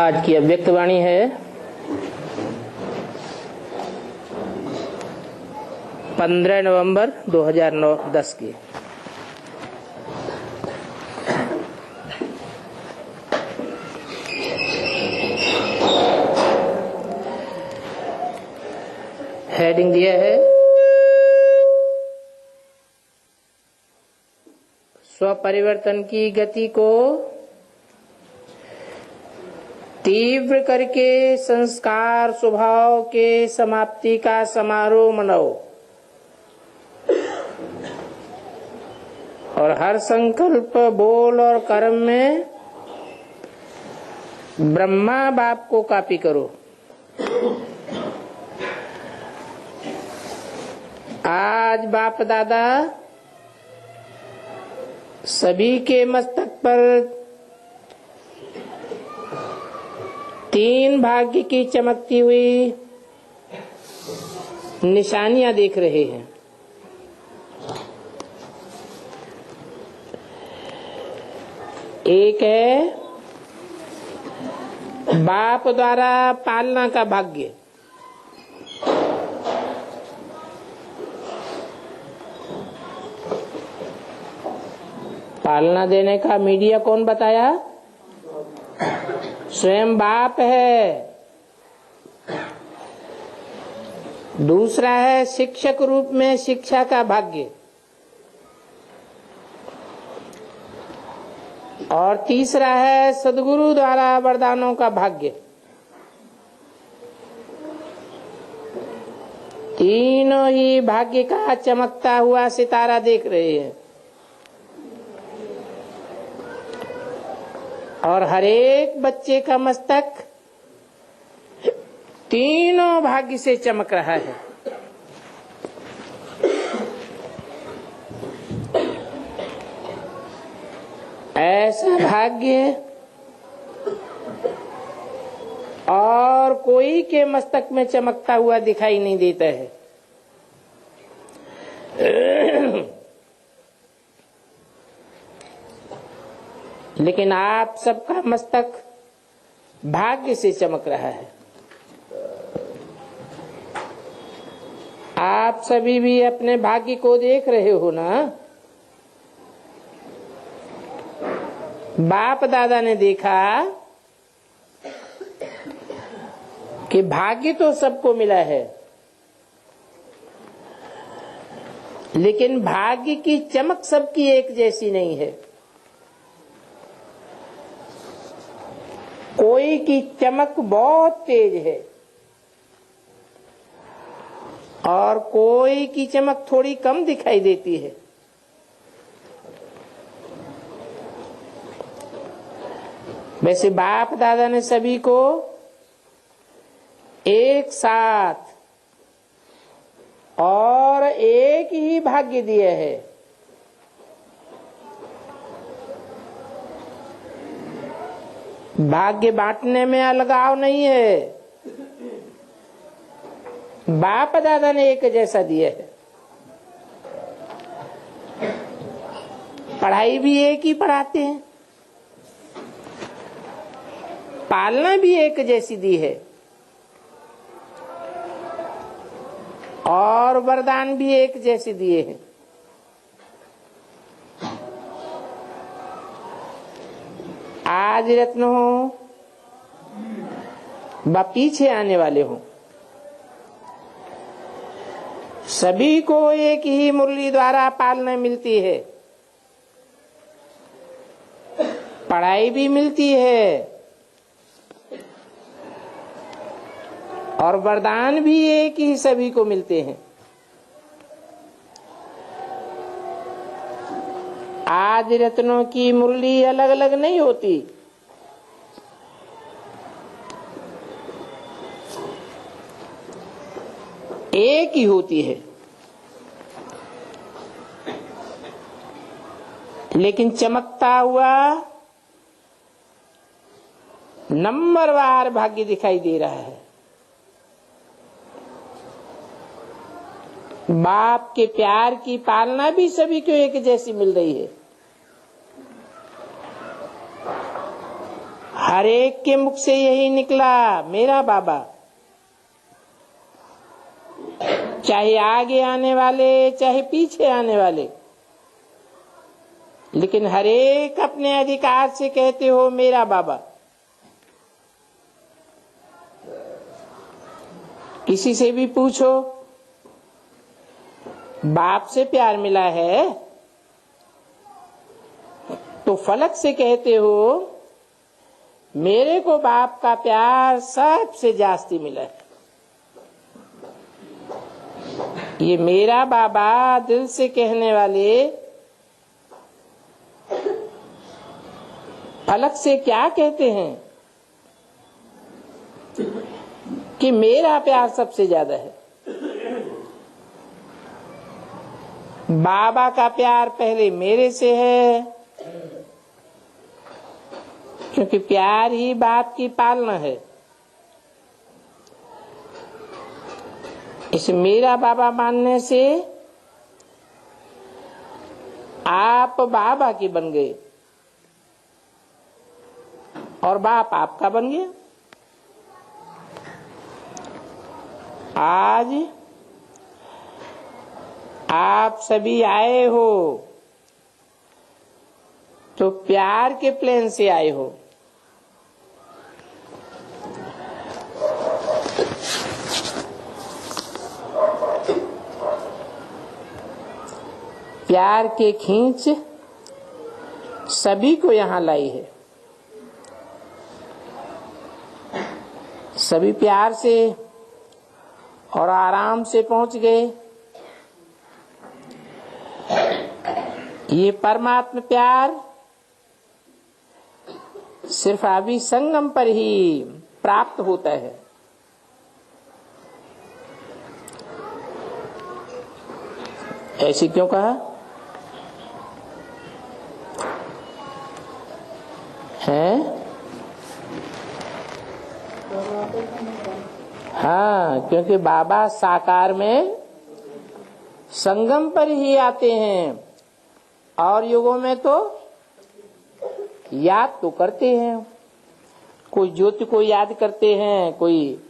आज की अव्यक्त वाणी है 15 नवंबर 2009-10 की। हेडिंग दिया है स्वपरिवर्तन की गति को तीव्र करके संस्कार स्वभाव के समाप्ति का समारोह मनाओ और हर संकल्प बोल और कर्म में ब्रह्मा बाप को कॉपी करो। आज बाप दादा सभी के मस्तक पर 3 भाग्य की चमकती हुई निशानियां देख रहे हैं। एक है बाप द्वारा पालना का भाग्य, पालना देने का मीडिया कौन बताया? स्वयं बाप है। दूसरा है शिक्षक रूप में शिक्षा का भाग्य, और तीसरा है सद्गुरु द्वारा वरदानों का भाग्य। तीनों ही भाग्य का चमकता हुआ सितारा देख रहे हैं और हर एक बच्चे का मस्तक तीनों भाग्य से चमक रहा है। ऐसा भाग्य और कोई के मस्तक में चमकता हुआ दिखाई नहीं देता है। लेकिन आप सबका मस्तक भाग्य से चमक रहा है। आप सभी भी अपने भाग्य को देख रहे हो ना? बाप दादा ने देखा कि भाग्य तो सबको मिला है, लेकिन भाग्य की चमक सबकी एक जैसी नहीं है। कोई की चमक बहुत तेज है और कोई की चमक थोड़ी कम दिखाई देती है। वैसे बाप दादा ने सभी को एक साथ और एक ही भाग्य दिया है। भाग्य बांटने में अलगाव नहीं है। बाप दादा ने एक जैसा दिया है। पढ़ाई भी एक ही पढ़ाते हैं, पालना भी एक जैसी दी है और वरदान भी एक जैसे दिए हैं। आज रत्न हो व पीछे आने वाले हो, सभी को एक ही मुरली द्वारा पालना मिलती है, पढ़ाई भी मिलती है और वरदान भी एक ही सभी को मिलते हैं। आज रत्नों की मुरली अलग अलग नहीं होती, एक ही होती है, लेकिन चमकता हुआ नंबरवार भाग्य दिखाई दे रहा है। बाप के प्यार की पालना भी सभी को एक जैसी मिल रही है। हर एक के मुख से यही निकला, मेरा बाबा। चाहे आगे आने वाले चाहे पीछे आने वाले, लेकिन हर एक अपने अधिकार से कहते हो मेरा बाबा। किसी से भी पूछो बाप से प्यार मिला है तो फलक से कहते हो मेरे को बाप का प्यार सबसे जास्ती मिला है। ये मेरा बाबा दिल से कहने वाले फलक से क्या कहते हैं कि मेरा प्यार सबसे ज्यादा है। बाबा का प्यार पहले मेरे से है, क्योंकि प्यार ही बाप की पालना है। इस मेरा बाबा मानने से आप बाबा की बन गए और बाप आपका बन गया। आज आप सभी आए हो तो प्यार के प्लेन से आए हो। प्यार के खींच सभी को यहां लाई है। सभी प्यार से और आराम से पहुंच गए। ये परमात्मा प्यार सिर्फ अभी संगम पर ही प्राप्त होता है। ऐसे क्यों कहा है? हाँ, क्योंकि बाबा साकार में संगम पर ही आते हैं और युगों में तो याद तो करते हैं। कोई ज्योति को याद करते हैं, कोई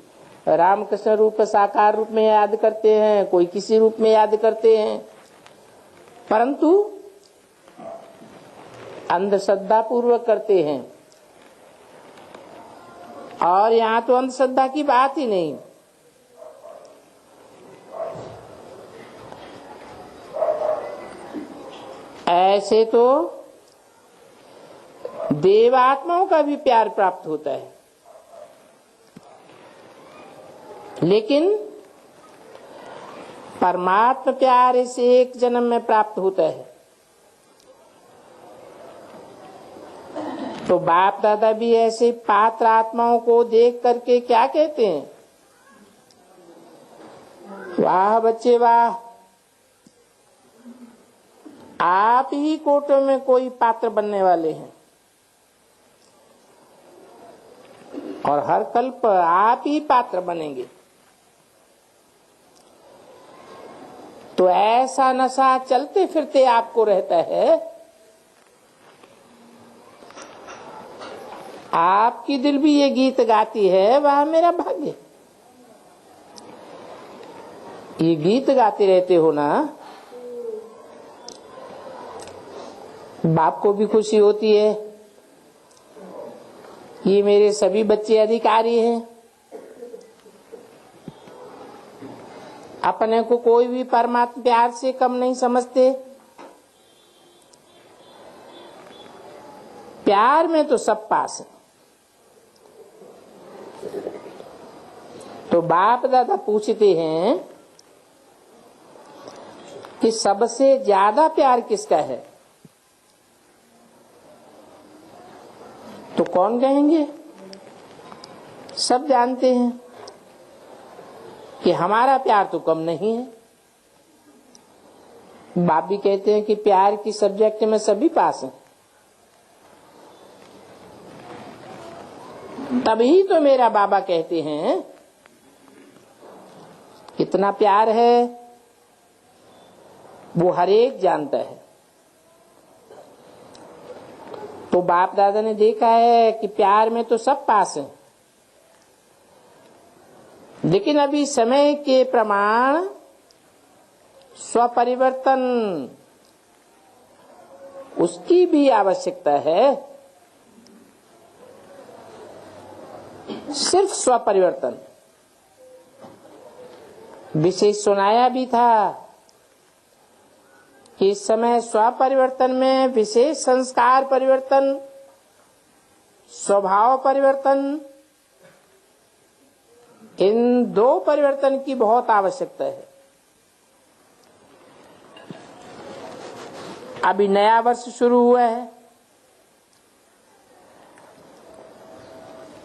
रामकृष्ण रूप साकार रूप में याद करते हैं, कोई किसी रूप में याद करते हैं, परंतु अंधश्रद्धा पूर्वक करते हैं। और यहाँ तो अंधश्रद्धा की बात ही नहीं। ऐसे तो देवात्माओं का भी प्यार प्राप्त होता है, लेकिन परमात्मा प्यार इसे एक जन्म में प्राप्त होता है। तो बाप दादा भी ऐसे पात्र आत्माओं को देख करके क्या कहते हैं? वाह बच्चे वाह, आप ही कोटों में कोई पात्र बनने वाले हैं और हर कल्प आप ही पात्र बनेंगे। तो ऐसा नशा चलते फिरते आपको रहता है। आपकी दिल भी ये गीत गाती है, वाह मेरा भाग्य। ये गीत गाते रहते हो ना, बाप को भी खुशी होती है। ये मेरे सभी बच्चे अधिकारी हैं। अपने को कोई भी परमात्मा प्यार से कम नहीं समझते। प्यार में तो सब पास है। तो बाप दादा पूछते हैं कि सबसे ज्यादा प्यार किसका है? तो कौन कहेंगे? सब जानते हैं कि हमारा प्यार तो कम नहीं है। बाप भी कहते हैं कि प्यार की सब्जेक्ट में सभी पास हैं। तभी तो मेरा बाबा कहते हैं कितना प्यार है वो हर एक जानता है। तो बाप दादा ने देखा है कि प्यार में तो सब पास है, लेकिन अभी समय के प्रमाण स्वपरिवर्तन उसकी भी आवश्यकता है। सिर्फ स्वपरिवर्तन विशेष सुनाया भी था कि इस समय स्वपरिवर्तन में विशेष संस्कार परिवर्तन, स्वभाव परिवर्तन, इन दो परिवर्तन की बहुत आवश्यकता है। अभी नया वर्ष शुरू हुआ है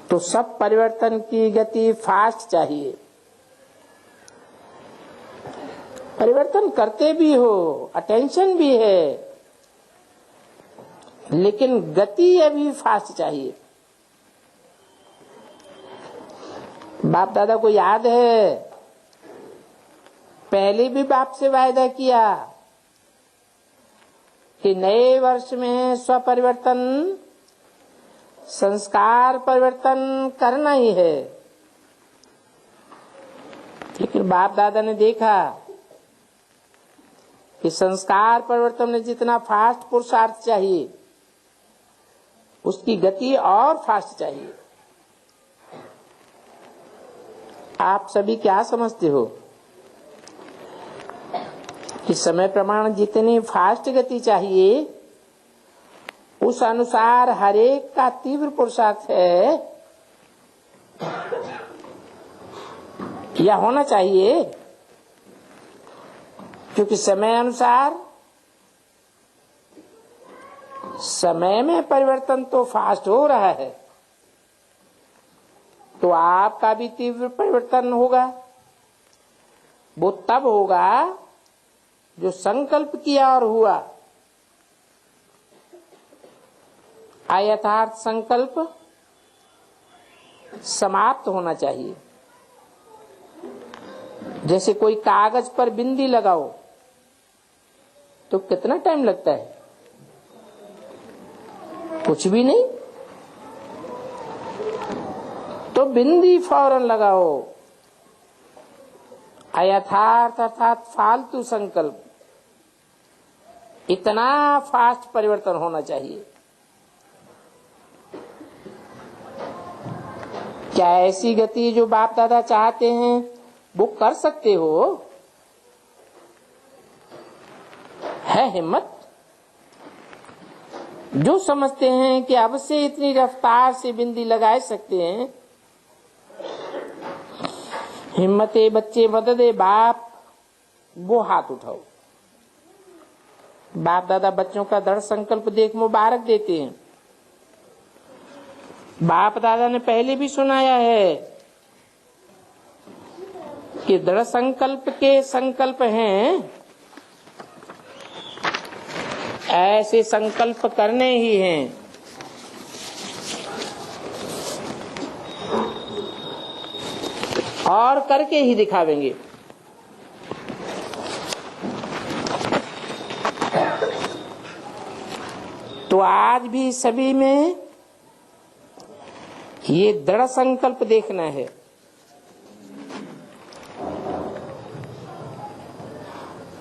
तो सब परिवर्तन की गति फास्ट चाहिए। परिवर्तन करते भी हो, अटेंशन भी है, लेकिन गति अभी फास्ट चाहिए। बाप दादा को याद है, पहले भी बाप से वायदा किया कि नए वर्ष में स्वपरिवर्तन, संस्कार परिवर्तन करना ही है। लेकिन बाप दादा ने देखा कि संस्कार परिवर्तन में जितना फास्ट पुरुषार्थ चाहिए, उसकी गति और फास्ट चाहिए। आप सभी क्या समझते हो कि समय प्रमाण जितनी फास्ट गति चाहिए, उस अनुसार हरेक का तीव्र पुरुषार्थ है या होना चाहिए? क्योंकि समय अनुसार समय में परिवर्तन तो फास्ट हो रहा है, तो आपका भी तीव्र परिवर्तन होगा। वो तब होगा जो संकल्प किया और हुआ। अयथार्थ संकल्प समाप्त होना चाहिए। जैसे कोई कागज पर बिंदी लगाओ तो कितना टाइम लगता है? कुछ भी नहीं। तो बिंदी फौरन लगाओ। अयथार्थ अर्थात फालतू संकल्प, इतना फास्ट परिवर्तन होना चाहिए। क्या ऐसी गति जो बाप दादा चाहते हैं वो कर सकते हो? है हिम्मत? जो समझते हैं कि अब से इतनी रफ्तार से बिंदी लगा सकते हैं, हिम्मते बच्चे मददे बाप, वो हाथ उठाओ। बाप दादा बच्चों का दृढ़ संकल्प देख मुबारक देते हैं। बाप दादा ने पहले भी सुनाया है कि दृढ़ संकल्प के संकल्प हैं, ऐसे संकल्प करने ही हैं। और करके ही दिखावेंगे। तो आज भी सभी में ये दृढ़ संकल्प देखना है।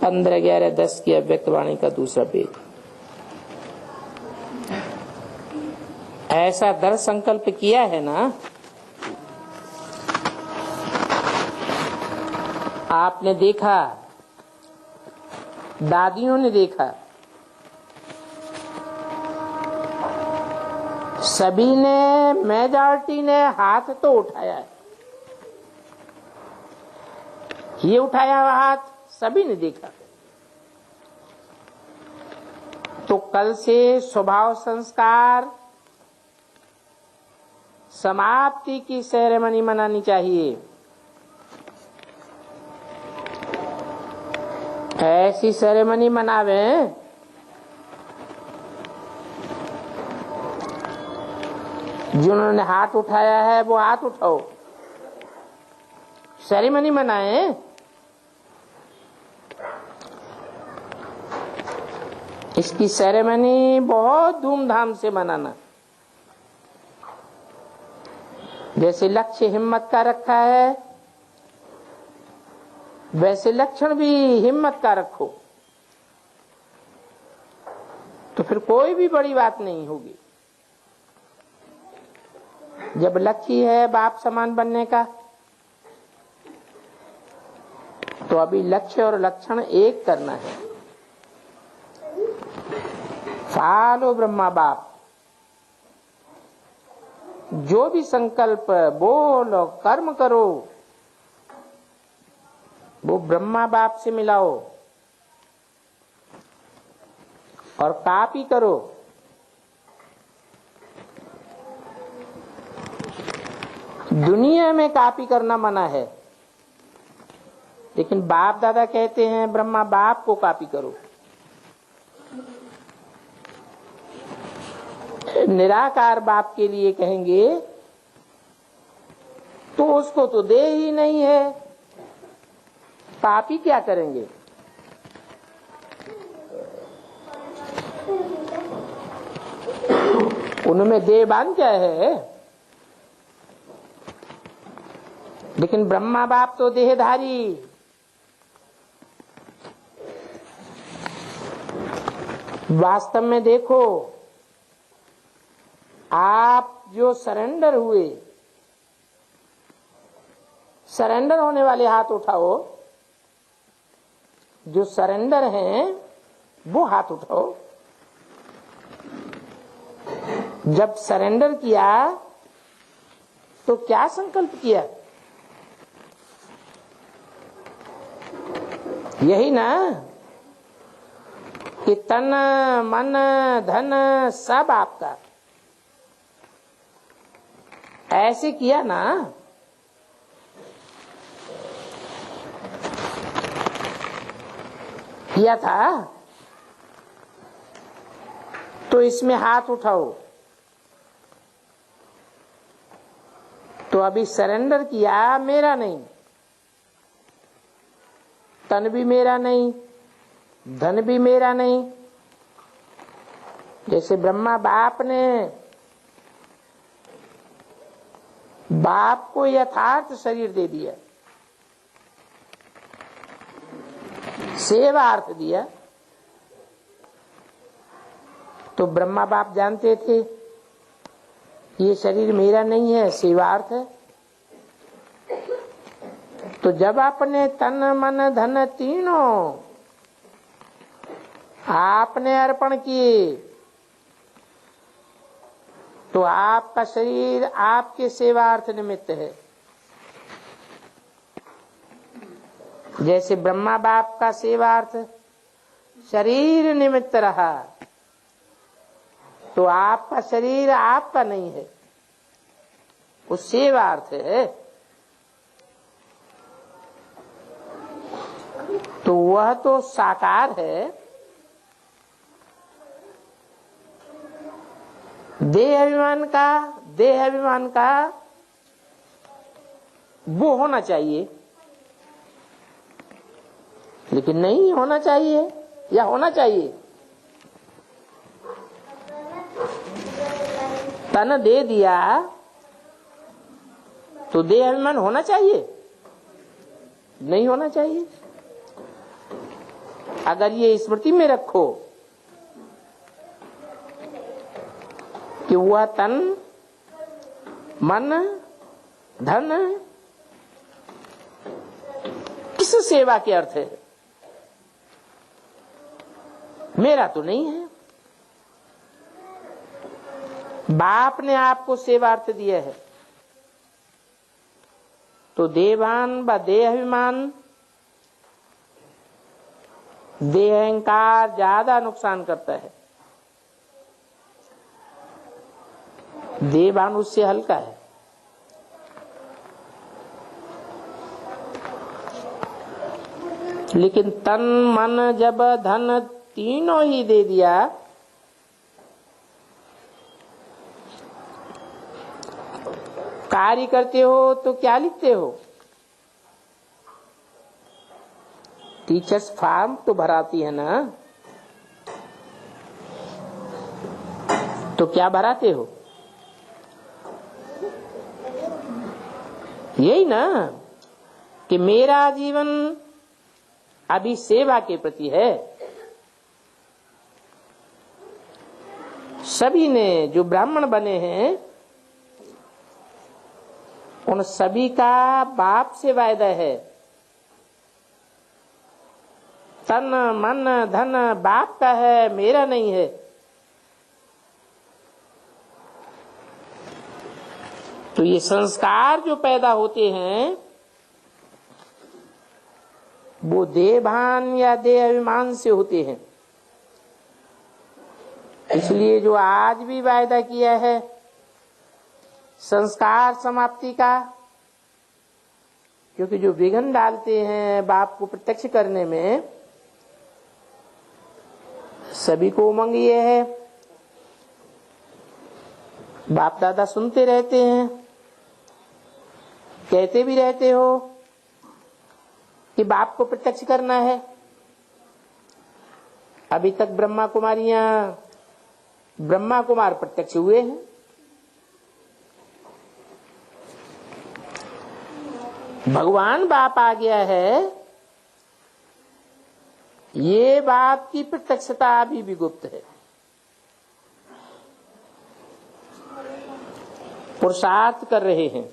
पंद्रह 11-10 की अव्यक्तवाणी का दूसरा पेज। ऐसा दृढ़ संकल्प किया है ना? आपने देखा, दादियों ने देखा, सभी ने, मेजॉरिटी ने हाथ तो उठाया है। ये उठाया हुआ हाथ सभी ने देखा। तो कल से स्वभाव संस्कार समाप्ति की सेरेमनी मनानी चाहिए। ऐसी सेरेमनी मनावे जिन्होंने हाथ उठाया है वो हाथ उठाओ, सेरेमनी मनाए। इसकी सेरेमनी बहुत धूमधाम से मनाना। जैसे लक्ष्य हिम्मत का रखा है, वैसे लक्षण भी हिम्मत का रखो, तो फिर कोई भी बड़ी बात नहीं होगी। जब लक्ष्य है बाप समान बनने का, तो अभी लक्ष्य और लक्षण एक करना है। फालो ब्रह्मा बाप, जो भी संकल्प बोलो कर्म करो वो ब्रह्मा बाप से मिलाओ और कॉपी करो। दुनिया में कॉपी करना मना है, लेकिन बाप दादा कहते हैं ब्रह्मा बाप को कॉपी करो। निराकार बाप के लिए कहेंगे तो उसको तो दे ही नहीं है, कॉपी क्या करेंगे। उनमें देवान क्या है, लेकिन ब्रह्मा बाप तो देहधारी। वास्तव में देखो, आप जो सरेंडर हुए, सरेंडर होने वाले हाथ उठाओ। जो सरेंडर हैं वो हाथ उठाओ। जब सरेंडर किया तो क्या संकल्प किया? यही ना कि तन मन धन सब आपका, ऐसे किया ना। किया था तो इसमें हाथ उठाओ। तो अभी सरेंडर किया, मेरा नहीं, तन भी मेरा नहीं, धन भी मेरा नहीं। जैसे ब्रह्मा बाप ने बाप को यथार्थ शरीर दे दिया, सेवार्थ दिया, तो ब्रह्मा बाप जानते थे ये शरीर मेरा नहीं है, सेवार्थ है। तो जब आपने तन मन धन तीनों आपने अर्पण किए, तो आपका शरीर आपके सेवार्थ निमित्त है। जैसे ब्रह्मा बाप का सेवार्थ शरीर निमित्त रहा, तो आपका शरीर आपका नहीं है, वो सेवार्थ है। तो वह तो साकार है। देह अभिमान का वो होना चाहिए, लेकिन नहीं होना चाहिए, या होना चाहिए। तन दे दिया तो देह अभिमान होना चाहिए, नहीं होना चाहिए। अगर ये स्मृति में रखो कि वह तन मन धन किस सेवा के अर्थ है, मेरा तो नहीं है। बाप ने आपको सेवार्थ दिया है, तो देवान व देह अभिमान, देह अहंकार ज्यादा नुकसान करता है। देवान उससे हल्का है। लेकिन तन मन जब धन तीनों ही दे दिया, कार्य करते हो तो क्या लिखते हो? टीचर्स फॉर्म तो भराती है ना, तो क्या भराते हो? यही ना कि मेरा जीवन अभी सेवा के प्रति है। सभी ने जो ब्राह्मण बने हैं उन सभी का बाप से वायदा है। तन मन धन बाप का है, मेरा नहीं है। तो ये संस्कार जो पैदा होते हैं वो देहभान या देह अभिमान से होते हैं। इसलिए जो आज भी वायदा किया है संस्कार समाप्ति का, क्योंकि जो विघ्न डालते हैं बाप को प्रत्यक्ष करने में, सभी को उमंग ये है। बाप दादा सुनते रहते हैं, कहते भी रहते हो कि बाप को प्रत्यक्ष करना है। अभी तक ब्रह्मा कुमार प्रत्यक्ष हुए हैं। भगवान बाप आ गया है, ये बाप की प्रत्यक्षता अभी भी गुप्त है। पुरुषार्थ कर रहे हैं,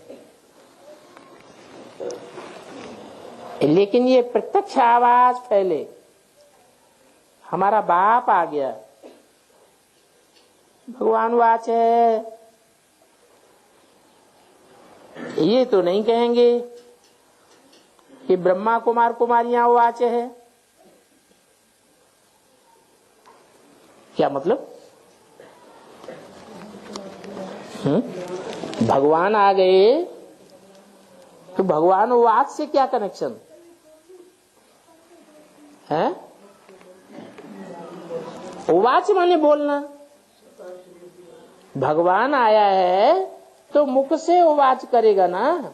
लेकिन ये प्रत्यक्ष आवाज फैले, हमारा बाप आ गया। भगवान वाच है, ये तो नहीं कहेंगे कि ब्रह्मा कुमार कुमारियां वाच है। क्या मतलब? भगवान आ गए तो भगवान वाच से क्या कनेक्शन है? वाच माने बोलना। भगवान आया है तो मुख से उवाच करेगा ना।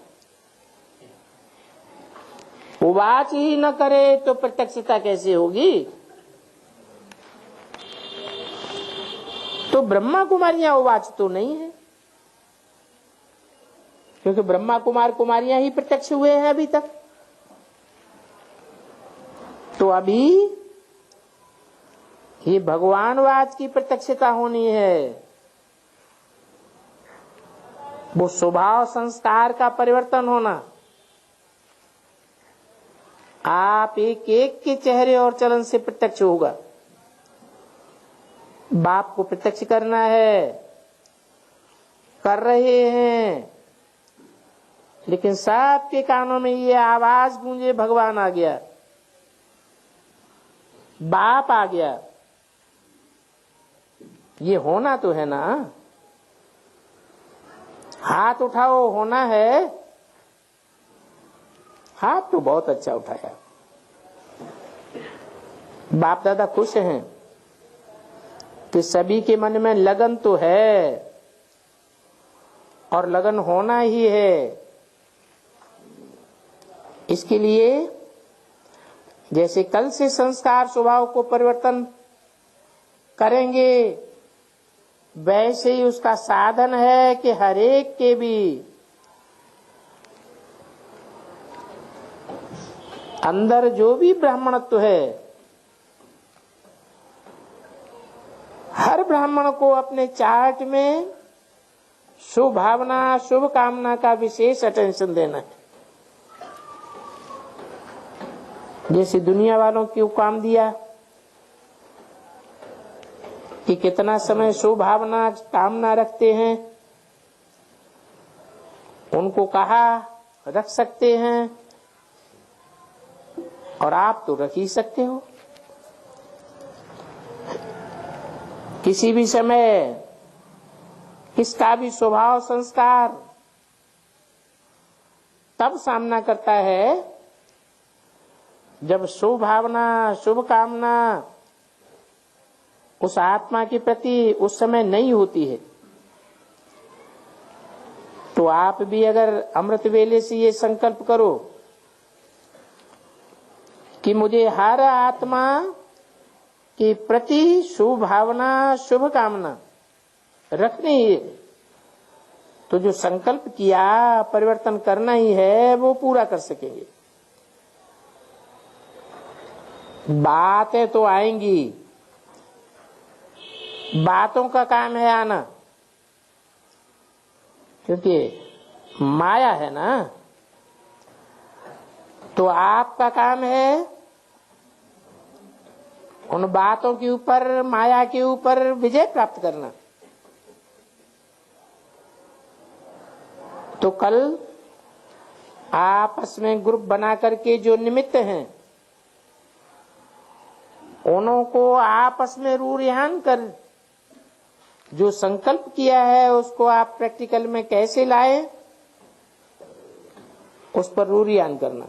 उवाच ही न करे तो प्रत्यक्षता कैसे होगी? तो ब्रह्मा कुमारियां उवाच तो नहीं है, क्योंकि ब्रह्मा कुमार कुमारियां ही प्रत्यक्ष हुए हैं अभी तक। तो अभी ये भगवान वाच की प्रत्यक्षता होनी है। वो स्वभाव संस्कार का परिवर्तन होना। आप एक एक के चेहरे और चलन से प्रत्यक्ष होगा। बाप को प्रत्यक्ष करना है, कर रहे हैं, लेकिन सबके कानों में ये आवाज गूंजे, भगवान आ गया, बाप आ गया। ये होना तो है ना। हाथ उठाओ, होना है। हाथ तो बहुत अच्छा उठाया। बाप दादा खुश हैं कि सभी के मन में लगन तो है, और लगन होना ही है। इसके लिए जैसे कल से संस्कार स्वभाव को परिवर्तन करेंगे, वैसे ही उसका साधन है कि हरेक के भी अंदर जो भी ब्राह्मणत्व है, हर ब्राह्मण को अपने चार्ट में शुभ भावना, शुभ कामना का विशेष अटेंशन देना है। जैसे दुनिया वालों को काम दिया कि कितना समय शुभ भावना कामना रखते हैं, उनको कहा रख सकते हैं, और आप तो रख ही सकते हो। किसी भी समय किसका भी स्वभाव संस्कार तब सामना करता है जब शुभ भावना, शुभ कामना उस आत्मा के प्रति उस समय नहीं होती है। तो आप भी अगर अमृत वेले से ये संकल्प करो कि मुझे हर आत्मा के प्रति शुभ भावना, शुभ कामना रखने ही है। तो जो संकल्प किया परिवर्तन करना ही है वो पूरा कर सकेंगे। बातें तो आएंगी, बातों का काम है आना, क्योंकि माया है ना। तो आपका काम है उन बातों के ऊपर, माया के ऊपर विजय प्राप्त करना। तो कल आपस में ग्रुप बना करके जो निमित्त हैं उन्हों को आपस में रूरिहान कर जो संकल्प किया है उसको आप प्रैक्टिकल में कैसे लाए, उस पर रूरिहान करना।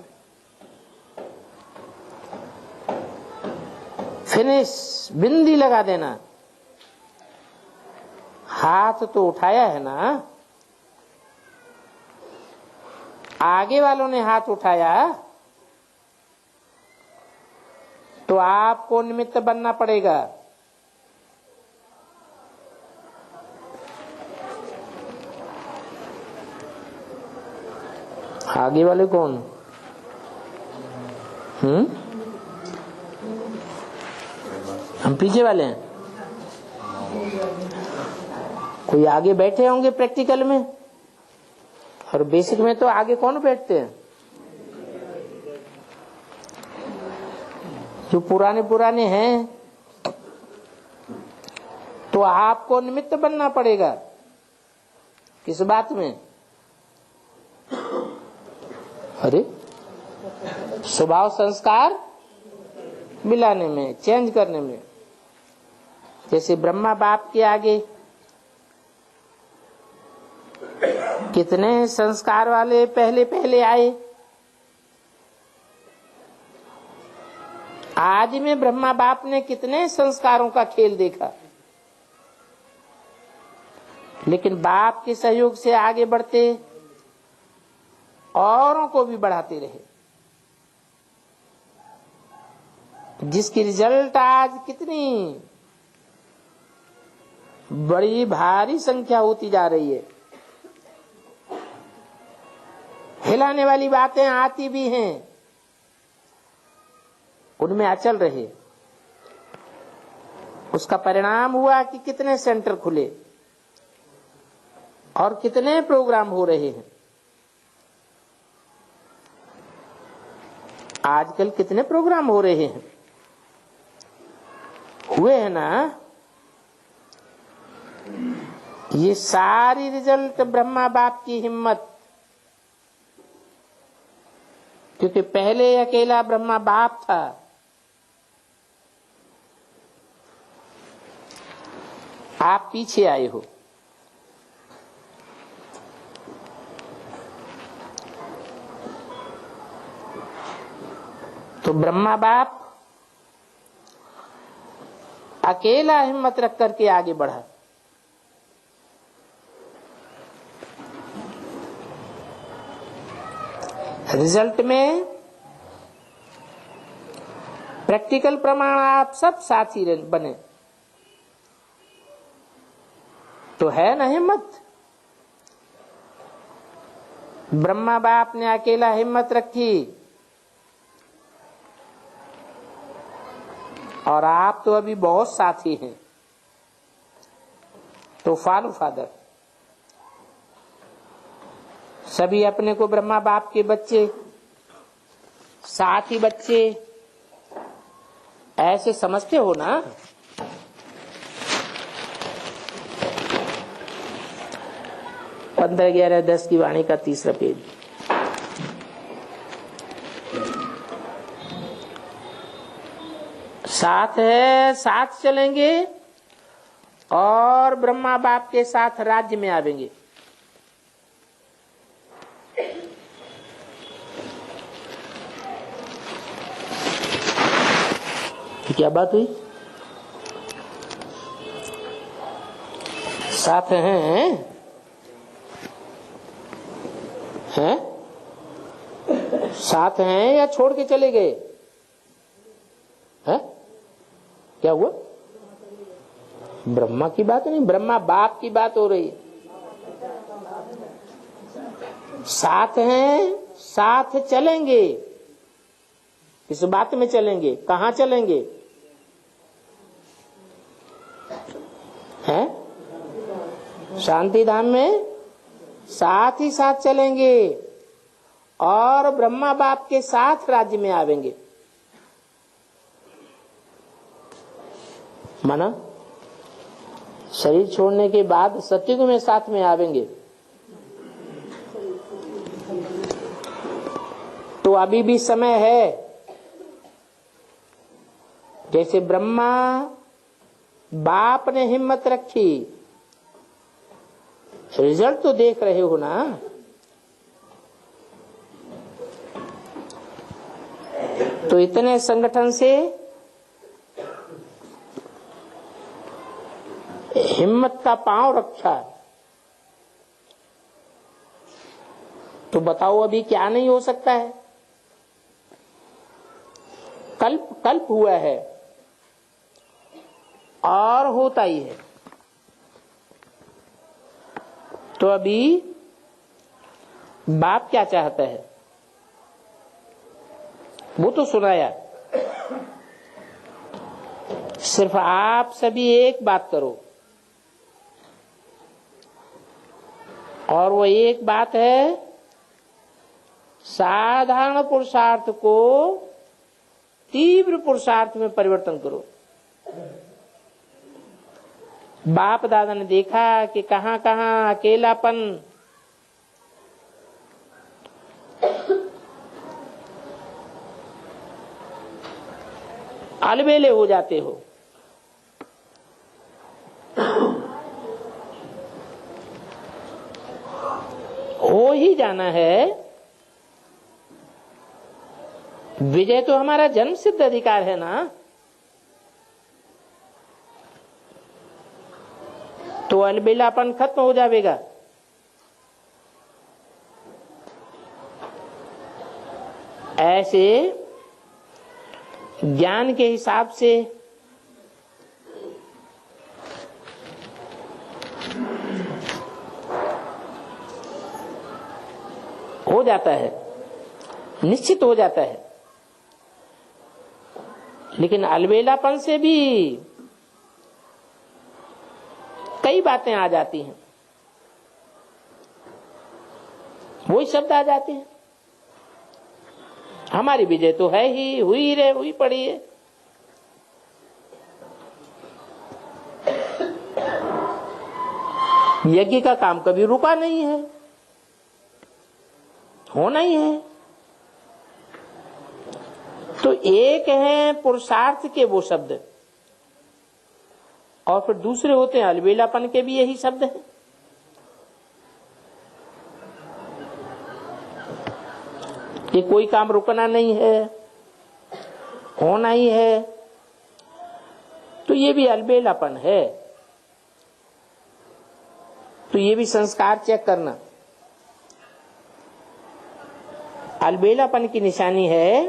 फिनिश, बिंदी लगा देना। हाथ तो उठाया है ना, आगे वालों ने हाथ उठाया तो आपको निमित्त बनना पड़ेगा। आगे वाले कौन? हम पीछे वाले हैं। कोई आगे बैठे होंगे प्रैक्टिकल में, और बेसिक में तो आगे कौन बैठते हैं? जो पुराने हैं। तो आपको निमित्त बनना पड़ेगा। किस बात में? अरे स्वभाव संस्कार मिलाने में, चेंज करने में। जैसे ब्रह्मा बाप के आगे कितने संस्कार वाले पहले पहले आए। आज में ब्रह्मा बाप ने कितने संस्कारों का खेल देखा, लेकिन बाप के सहयोग से आगे बढ़ते, औरों को भी बढ़ाते रहे, जिसकी रिजल्ट आज कितनी बड़ी भारी संख्या होती जा रही है। हिलाने वाली बातें आती भी हैं, उनमें अचल रहे। उसका परिणाम हुआ कि कितने सेंटर खुले और कितने प्रोग्राम हो रहे हैं। आजकल कितने प्रोग्राम हो रहे हैं, हुए हैं ना। ये सारी रिजल्ट ब्रह्मा बाप की हिम्मत, क्योंकि पहले अकेला ब्रह्मा बाप था, आप पीछे आए हो। तो ब्रह्मा बाप अकेला हिम्मत रख करके आगे बढ़ा। रिजल्ट में प्रैक्टिकल प्रमाण आप सब साथी बने, तो है ना हिम्मत। ब्रह्मा बाप ने अकेला हिम्मत रखी, और आप तो अभी बहुत साथी हैं। तो फॉलो फादर, सभी अपने को ब्रह्मा बाप के बच्चे, साथी बच्चे ऐसे समझते हो ना। 15-11-10 की वाणी का 3रा पेज। साथ है, साथ चलेंगे और ब्रह्मा बाप के साथ राज्य में आवेंगे। क्या बात हुई? साथ हैं? साथ हैं या छोड़ के चले गए? हैं? क्या हुआ? ब्रह्मा की बात नहीं, ब्रह्मा बाप की बात हो रही है। साथ हैं, साथ चलेंगे, इस बात में चलेंगे। कहां चलेंगे? हैं? शांति धाम में साथ ही साथ चलेंगे और ब्रह्मा बाप के साथ राज्य में आवेंगे। माना शरीर छोड़ने के बाद सत्युग में साथ में आवेंगे। तो अभी भी समय है। जैसे ब्रह्मा बाप ने हिम्मत रखी, रिजल्ट तो देख रहे हो ना। तो इतने संगठन से हिम्मत का पांव रखा, तो बताओ अभी क्या नहीं हो सकता है? कल्प कल्प हुआ है और होता ही है। तो अभी बाप क्या चाहता है वो तो सुनाया। सिर्फ आप सभी एक बात करो, और वो एक बात है, साधारण पुरुषार्थ को तीव्र पुरुषार्थ में परिवर्तन करो। बाप दादा ने देखा कि कहां कहां अकेलापन, अलबेले हो जाते हो। हो ही जाना है। विजय तो हमारा जन्म सिद्ध अधिकार है ना। तो अलबेलापन खत्म हो जाएगा। ऐसे ज्ञान के हिसाब से हो जाता है, निश्चित हो जाता है। लेकिन अलबेलापन से भी कई बातें आ जाती हैं, वही शब्द आ जाते हैं। हमारी विजय तो है ही, हुई रे, हुई पड़ी है। यज्ञ का काम कभी रुका नहीं है, होना ही है। तो एक है पुरुषार्थ के वो शब्द, और फिर दूसरे होते हैं अलबेलापन के भी यही शब्द है। कि कोई काम रुकना नहीं है, होना ही है। तो ये भी अलबेलापन है। तो ये भी संस्कार चेक करना। अलबेलापन की निशानी है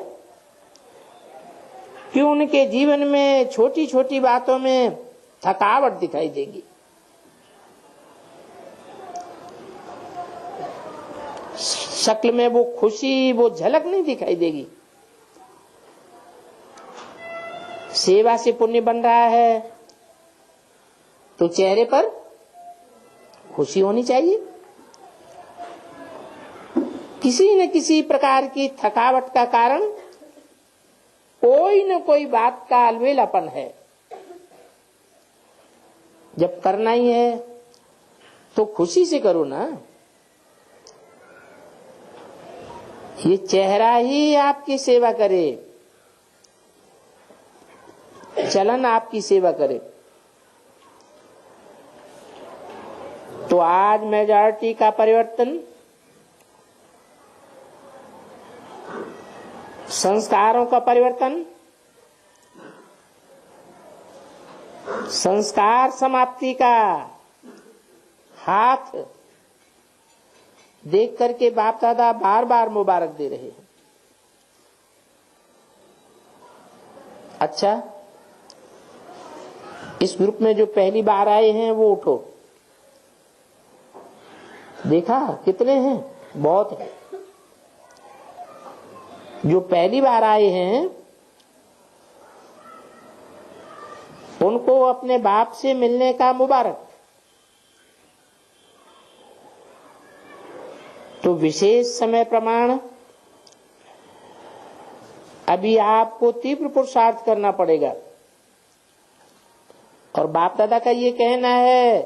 कि उनके जीवन में छोटी छोटी बातों में थकावट दिखाई देगी। शक्ल में वो खुशी, वो झलक नहीं दिखाई देगी। सेवा से पुण्य बन रहा है तो चेहरे पर खुशी होनी चाहिए। किसी न किसी प्रकार की थकावट का कारण कोई न कोई बात का अलबेलापन है। जब करना ही है तो खुशी से करो ना। ये चेहरा ही आपकी सेवा करे, चलन आपकी सेवा करे। तो आज मेजॉरिटी का परिवर्तन संस्कारों का परिवर्तन, संस्कार समाप्ति का हाथ देख करके बाप दादा बार बार मुबारक दे रहे हैं। अच्छा, इस ग्रुप में जो पहली बार आए हैं वो उठो। देखा कितने हैं? बहुत है। जो पहली बार आए हैं उनको अपने बाप से मिलने का मुबारक। तो विशेष समय प्रमाण अभी आपको तीव्र पुरुषार्थ करना पड़ेगा। और बाप दादा का ये कहना है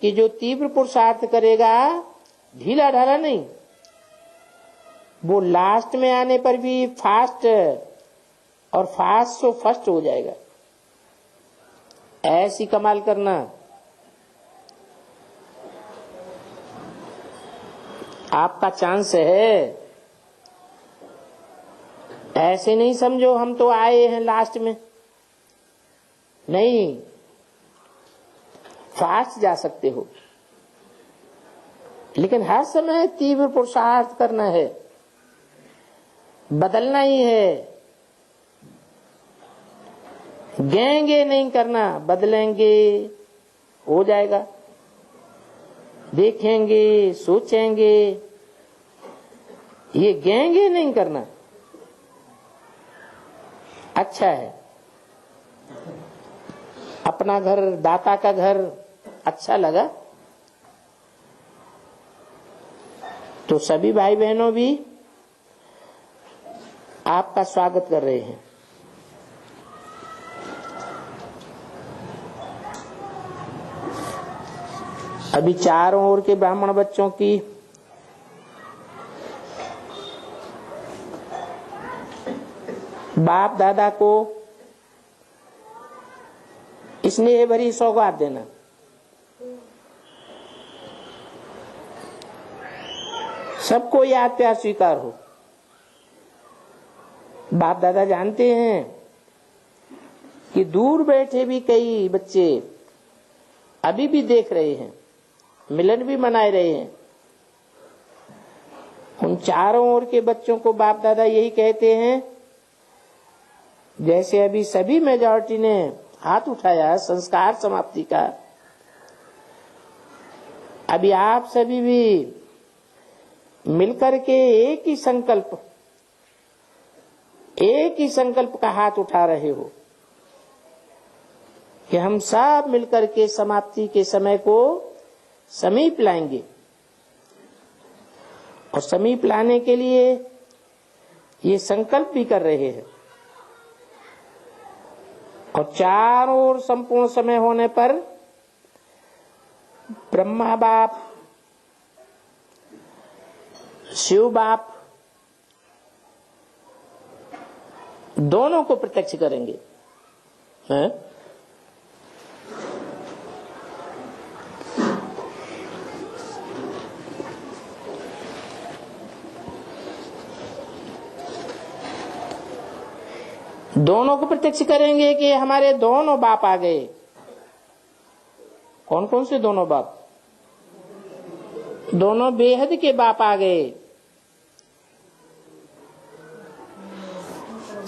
कि जो तीव्र पुरुषार्थ करेगा ढीला ढाला नहीं, वो लास्ट में आने पर भी फास्ट और फास्ट सो फर्स्ट हो जाएगा। ऐसी कमाल करना। आपका चांस है। ऐसे नहीं समझो हम तो आए हैं लास्ट में, नहीं, फास्ट जा सकते हो, लेकिन हर समय तीव्र पुरुषार्थ करना है, बदलना ही है। गेंगे नहीं करना, बदलेंगे हो जाएगा, देखेंगे सोचेंगे, ये गेंगे नहीं करना। अच्छा है, अपना घर, दाता का घर अच्छा लगा तो सभी भाई बहनों भी आपका स्वागत कर रहे हैं। अभी चारों ओर के ब्राह्मण बच्चों की बाप दादा को स्नेह भरी सौगात देना। सबको याद प्यार स्वीकार हो। बाप दादा जानते हैं कि दूर बैठे भी कई बच्चे अभी भी देख रहे हैं, मिलन भी मनाए रहे हैं। उन चारों ओर के बच्चों को बाप दादा यही कहते हैं, जैसे अभी सभी मेजॉरिटी ने हाथ उठाया संस्कार समाप्ति का, अभी आप सभी भी मिलकर के एक ही संकल्प का हाथ उठा रहे हो कि हम सब मिलकर के समाप्ति के समय को समीप लाएंगे। और समीप लाने के लिए ये संकल्प भी कर रहे हैं। और चारों ओर संपूर्ण समय होने पर ब्रह्मा बाप, शिव बाप दोनों को प्रत्यक्ष करेंगे। हैं? दोनों को प्रत्यक्ष करेंगे कि हमारे दोनों बाप आ गए। कौन कौन से दोनों बाप? दोनों बेहद के बाप आ गए।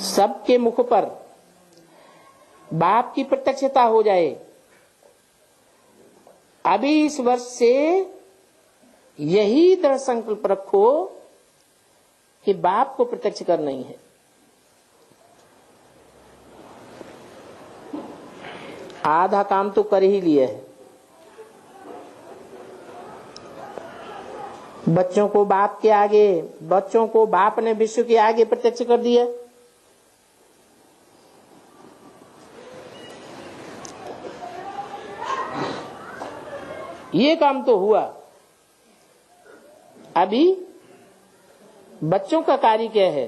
सबके मुख पर बाप की प्रत्यक्षता हो जाए। अभी इस वर्ष से यही दृढ़ संकल्प रखो कि बाप को प्रत्यक्ष करना ही है। आधा काम तो कर ही लिया है। बच्चों को बाप के आगे, बच्चों को बाप ने विश्व के आगे प्रत्यक्ष कर दिया। ये काम तो हुआ। अभी बच्चों का कार्य क्या है?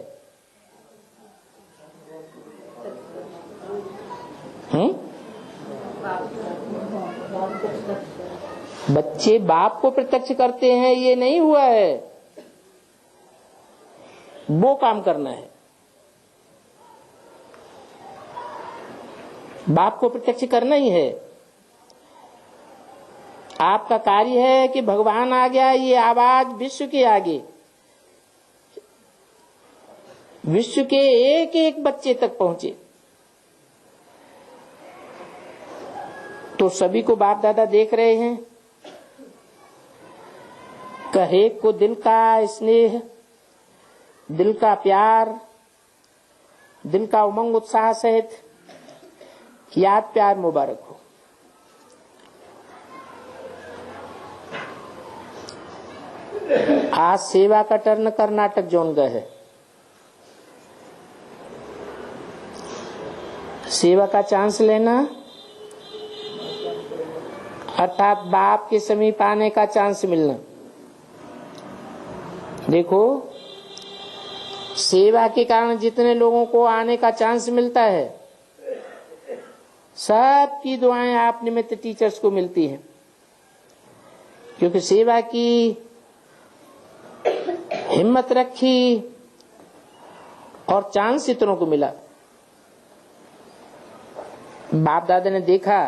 बच्चे बाप को प्रत्यक्ष करते हैं, ये नहीं हुआ है, वो काम करना है। बाप को प्रत्यक्ष करना ही है। आपका कार्य है कि भगवान आ गया, ये आवाज विश्व के आगे, विश्व के एक एक बच्चे तक पहुंचे। तो सभी को बाप दादा देख रहे हैं। कहे को दिल का स्नेह, दिल का प्यार, दिल का उमंग उत्साह सहित याद प्यार मुबारक हो। आज सेवा का टर्न कर्नाटक जोन का है। सेवा का चांस लेना अर्थात बाप के समीप आने का चांस मिलना। देखो, सेवा के कारण जितने लोगों को आने का चांस मिलता है, सबकी दुआएं आप निमित्त टीचर्स को मिलती हैं, क्योंकि सेवा की हिम्मत रखी और चांस इतनों को मिला। बाप दादा ने देखा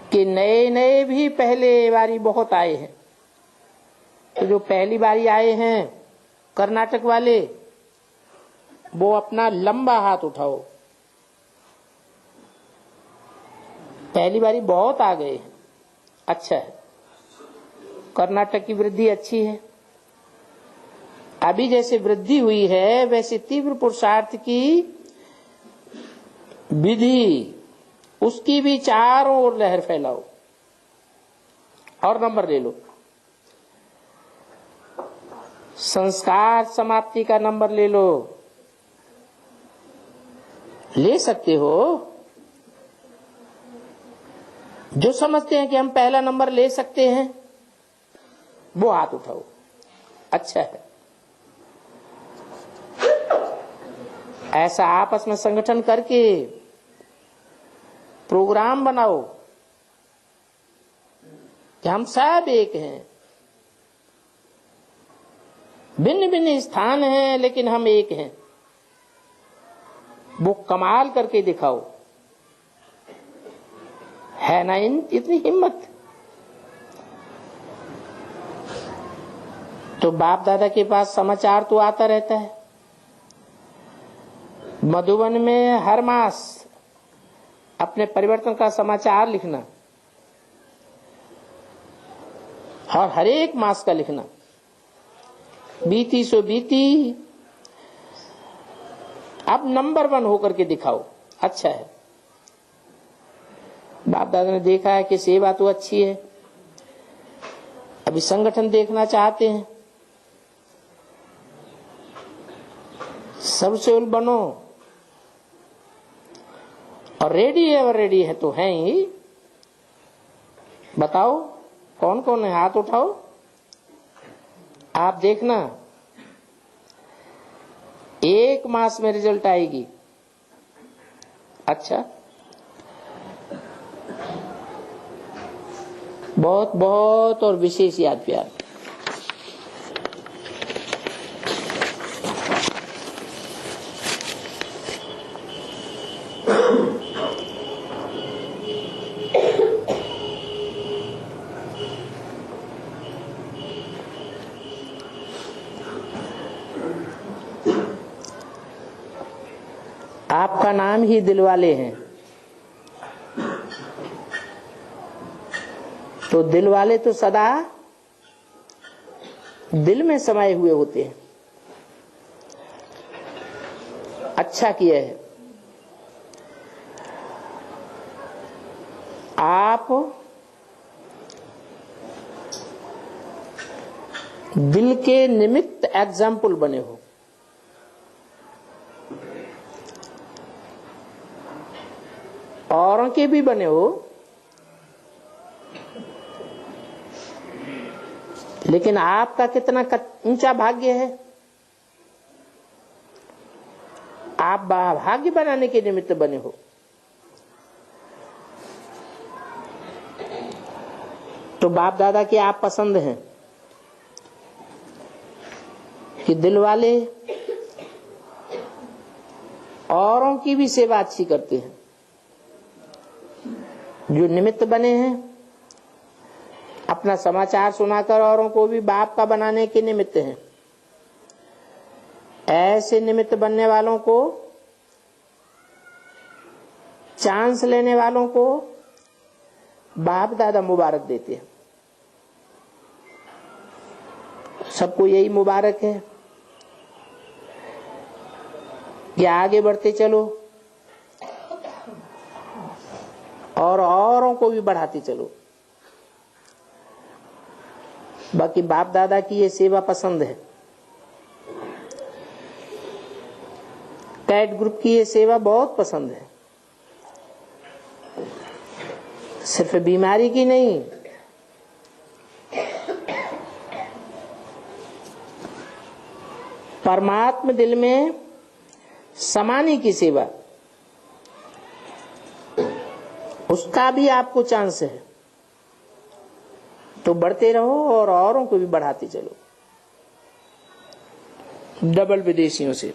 कि नए नए भी पहले बारी बहुत आए हैं, तो जो पहली बारी आए हैं कर्नाटक वाले, वो अपना लंबा हाथ उठाओ। पहली बारी बहुत आ गए हैं, अच्छा है, कर्नाटक की वृद्धि अच्छी है। अभी जैसे वृद्धि हुई है वैसे तीव्र पुरुषार्थ की विधि, उसकी भी चारों ओर लहर फैलाओ और नंबर ले लो। संस्कार समाप्ति का नंबर ले लो, ले सकते हो। जो समझते हैं कि हम पहला नंबर ले सकते हैं वो हाथ उठाओ, अच्छा है। ऐसा आपस में संगठन करके प्रोग्राम बनाओ कि हम सब एक हैं, भिन्न भिन्न स्थान हैं लेकिन हम एक हैं। वो कमाल करके दिखाओ, है ना इतनी हिम्मत? तो बाप दादा के पास समाचार तो आता रहता है। मधुबन में हर मास अपने परिवर्तन का समाचार लिखना और हर एक मास का लिखना, बीती सो बीती, अब नंबर 1 होकर के दिखाओ, अच्छा है। बाप दादा ने देखा है कि सेवा तो अच्छी है, अभी संगठन देखना चाहते हैं। सबसे उल बनो और रेडी है तो है ही। बताओ कौन कौन है, हाथ उठाओ। आप देखना 1 मास में रिजल्ट आएगी, अच्छा। बहुत बहुत और विशेष याद प्यार। आपका नाम ही दिलवाले हैं, तो दिलवाले तो सदा दिल में समाये हुए होते हैं। अच्छा किया है आप दिल के निमित्त एग्जाम्पल बने हो। औरों के भी बने हो, लेकिन आपका कितना ऊंचा भाग्य है। आप भाग्य बनाने के निमित्त बने हो। तो बाप दादा के आप पसंद हैं कि दिल वाले औरों की भी सेवा अच्छी करते हैं। जो निमित्त बने हैं अपना समाचार सुनाकर औरों को भी बाप का बनाने के निमित्त हैं। ऐसे निमित्त बनने वालों को चांस लेने वालों को बाप दादा मुबारक देते हैं। सबको यही मुबारक है कि आगे बढ़ते चलो और औरों को भी बढ़ाते चलो। बाकी बाप दादा की ये सेवा पसंद है। कैट ग्रुप की ये सेवा बहुत पसंद है, सिर्फ बीमारी की नहीं, परमात्मा दिल में समाने की सेवा, उसका भी आपको चांस है। तो बढ़ते रहो और औरों को भी बढ़ाते चलो। डबल विदेशियों से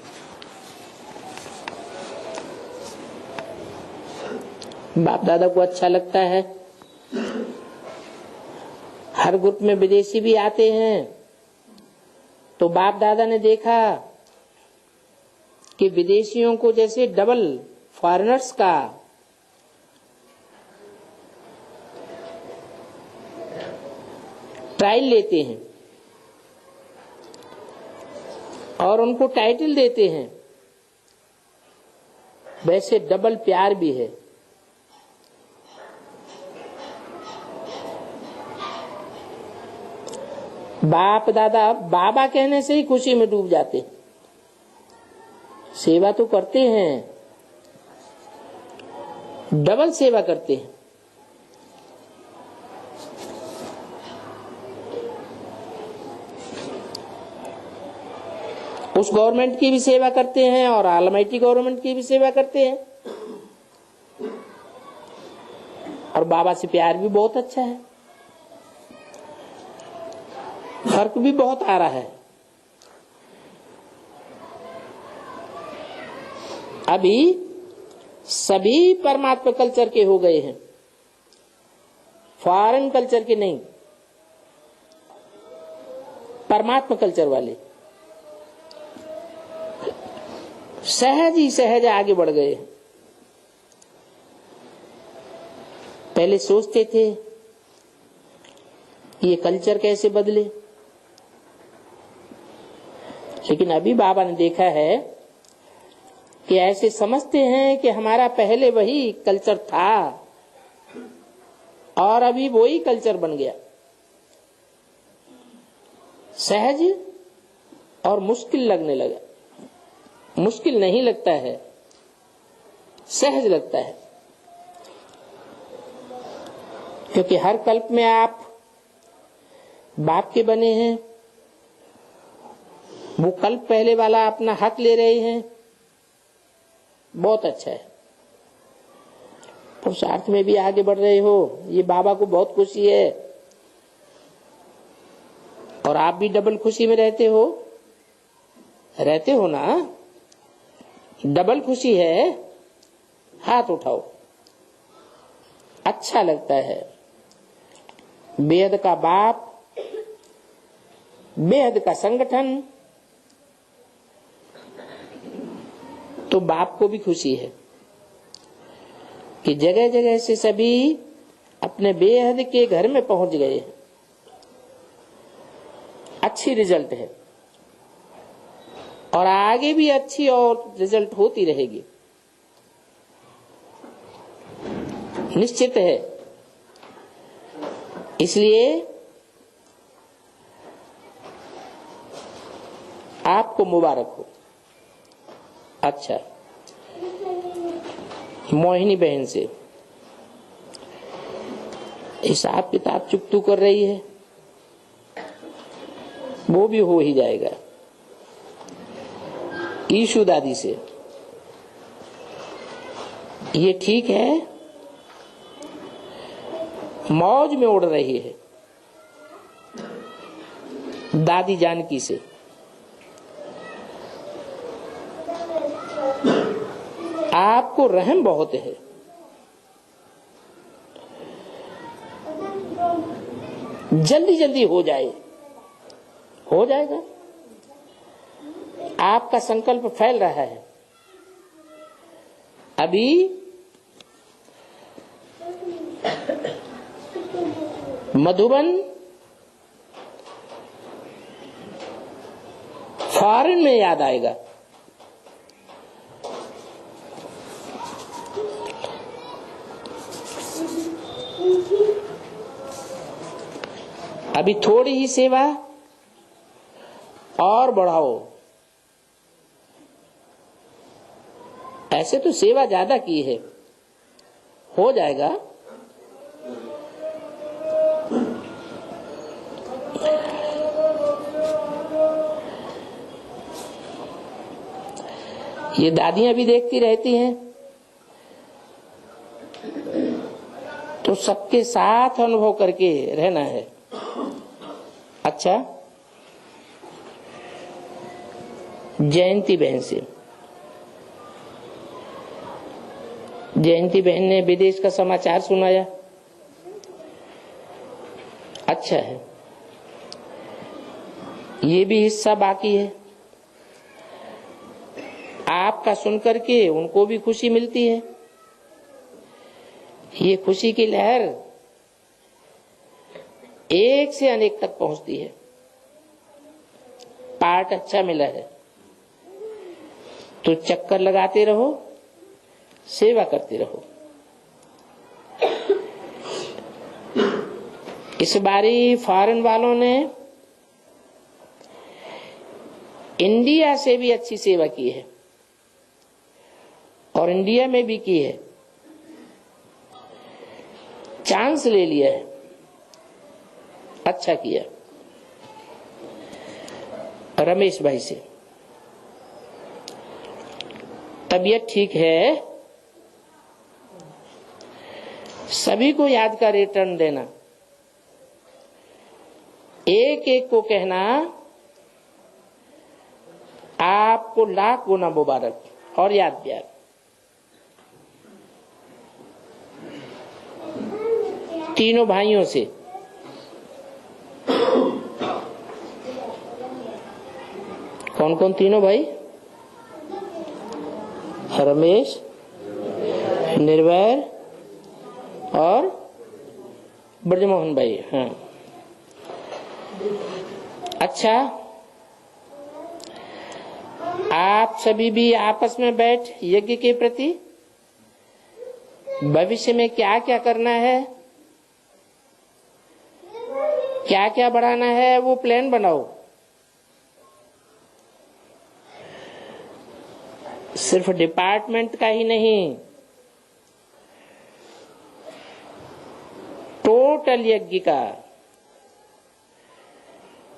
बाप दादा को अच्छा लगता है। हर ग्रुप में विदेशी भी आते हैं, तो बाप दादा ने देखा कि विदेशियों को जैसे डबल फॉरेनर्स का ट्रायल लेते हैं और उनको टाइटल देते हैं, वैसे डबल प्यार भी है। बाप दादा बाबा कहने से ही खुशी में डूब जाते हैं। सेवा तो करते हैं, डबल सेवा करते हैं। उस गवर्नमेंट की भी सेवा करते हैं और ऑलमाइटी गवर्नमेंट की भी सेवा करते हैं, और बाबा से प्यार भी बहुत अच्छा है। फर्क भी बहुत आ रहा है। अभी सभी परमात्मा कल्चर के हो गए हैं, फॉरेन कल्चर के नहीं, परमात्मा कल्चर वाले सहज ही सहज आगे बढ़ गए। पहले सोचते थे ये कल्चर कैसे बदले, लेकिन अभी बाबा ने देखा है कि ऐसे समझते हैं कि हमारा पहले वही कल्चर था और अभी वही कल्चर बन गया। सहज और मुश्किल लगने लगा। मुश्किल नहीं लगता है, सहज लगता है, क्योंकि हर कल्प में आप बाप के बने हैं। वो कल्प पहले वाला अपना हक ले रहे हैं, बहुत अच्छा है। पुरुषार्थ में भी आगे बढ़ रहे हो, ये बाबा को बहुत खुशी है। और आप भी डबल खुशी में रहते हो ना? डबल खुशी है, हाथ उठाओ। अच्छा लगता है। बेहद का बाप, बेहद का संगठन, तो बाप को भी खुशी है कि जगह जगह से सभी अपने बेहद के घर में पहुंच गए। अच्छी रिजल्ट है और आगे भी अच्छी और रिजल्ट होती रहेगी, निश्चित है। इसलिए आपको मुबारक हो। अच्छा, मोहिनी बहन से हिसाब किताब चुकतू कर रही है, वो भी हो ही जाएगा। ईशु दादी से ये ठीक है, मौज में उड़ रही है। दादी जानकी से आपको रहम बहुत है। जल्दी जल्दी हो जाएगा। आपका संकल्प फैल रहा है। अभी मधुबन फॉरेन में याद आएगा। अभी थोड़ी ही सेवा और बढ़ाओ। ऐसे तो सेवा ज्यादा की है, हो जाएगा। ये दादियां भी देखती रहती हैं, तो सबके साथ अनुभव करके रहना है। अच्छा, जयंती बहन से, जयंती बहन ने विदेश का समाचार सुनाया, अच्छा है। ये भी हिस्सा बाकी है, आपका सुनकर के उनको भी खुशी मिलती है। ये खुशी की लहर एक से अनेक तक पहुंचती है। पार्ट अच्छा मिला है तो चक्कर लगाते रहो, सेवा करते रहो। इस बारी फॉरेन वालों ने इंडिया से भी अच्छी सेवा की है और इंडिया में भी की है, चांस ले लिया है, अच्छा किया। रमेश भाई से, तबीयत ठीक है, सभी को याद का रिटर्न देना, एक एक को कहना आपको लाख गुना मुबारक और याद प्यार। तीनों भाइयों से, कौन कौन तीनों भाई? रमेश, निर्भय और ब्रजमोहन भाई। हाँ, अच्छा, आप सभी भी आपस में बैठ यज्ञ के प्रति भविष्य में क्या क्या करना है, क्या क्या बढ़ाना है, वो प्लान बनाओ। सिर्फ डिपार्टमेंट का ही नहीं, टोटल यज्ञ का।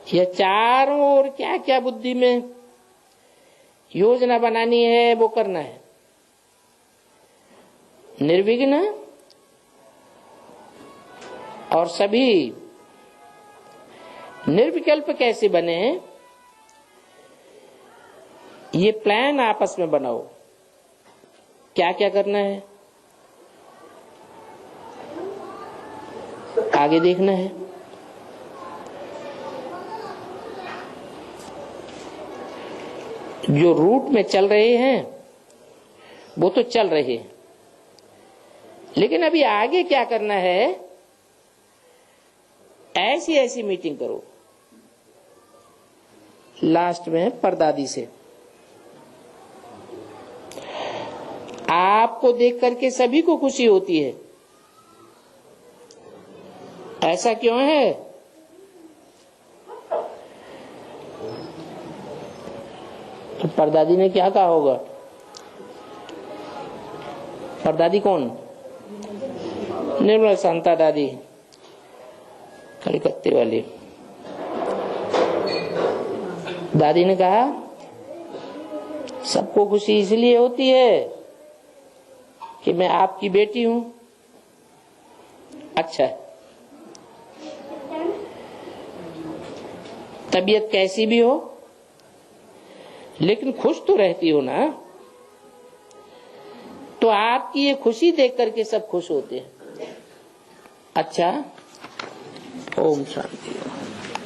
यह चारों ओर क्या क्या बुद्धि में योजना बनानी है वो करना है। निर्विघ्न और सभी निर्विकल्प कैसे बने, ये प्लान आपस में बनाओ। क्या क्या करना है आगे देखना है। जो रूट में चल रहे हैं वो तो चल रहे हैं, लेकिन अभी आगे क्या करना है, ऐसी ऐसी मीटिंग करो। लास्ट में परदादी से, आपको देख करके सभी को खुशी होती है। ऐसा क्यों है? तो परदादी ने क्या कहा होगा? परदादी कौन? निर्मला शांता दादी, कलकत्ते वाली दादी ने कहा सबको खुशी इसलिए होती है कि मैं आपकी बेटी हूं। अच्छा, तबीयत कैसी भी हो लेकिन खुश तो रहती हो ना, तो आपकी ये खुशी देख करके सब खुश होते हैं। अच्छा, ओम शांति।